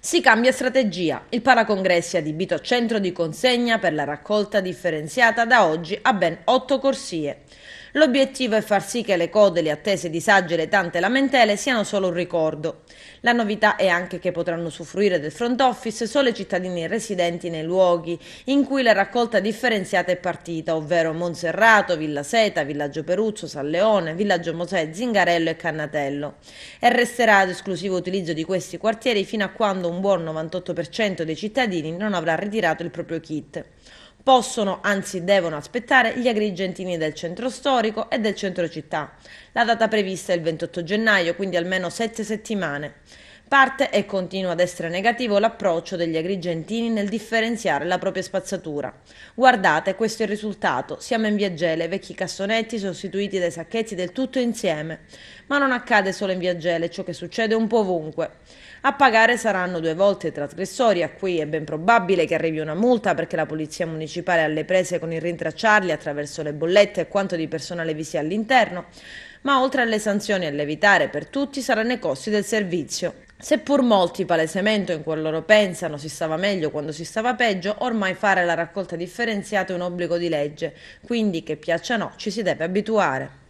Si cambia strategia. Il Paracongressi ha adibito a centro di consegna per la raccolta differenziata da oggi a ben 8 corsie. L'obiettivo è far sì che le code, le attese, i disagi e le tante lamentele siano solo un ricordo. La novità è anche che potranno usufruire del front office solo i cittadini residenti nei luoghi in cui la raccolta differenziata è partita, ovvero Monserrato, Villa Seta, Villaggio Peruzzo, San Leone, Villaggio Mosè, Zingarello e Cannatello. E resterà ad esclusivo utilizzo di questi quartieri fino a quando un buon 98% dei cittadini non avrà ritirato il proprio kit. Possono, anzi devono aspettare gli agrigentini del centro storico e del centro città. La data prevista è il 28 gennaio, quindi almeno 7 settimane. Parte e continua ad essere negativo l'approccio degli agrigentini nel differenziare la propria spazzatura. Guardate, questo è il risultato. Siamo in Via Gele, vecchi cassonetti sostituiti dai sacchetti del tutto insieme. Ma non accade solo in Via Gele, ciò che succede un po' ovunque. A pagare saranno 2 volte i trasgressori, a cui è ben probabile che arrivi una multa perché la polizia municipale è alle prese con il rintracciarli attraverso le bollette e quanto di personale vi sia all'interno, ma oltre alle sanzioni a lievitare per tutti saranno i costi del servizio. Seppur molti palesemente in cuor loro pensano si stava meglio quando si stava peggio, ormai fare la raccolta differenziata è un obbligo di legge, quindi che piaccia o no ci si deve abituare.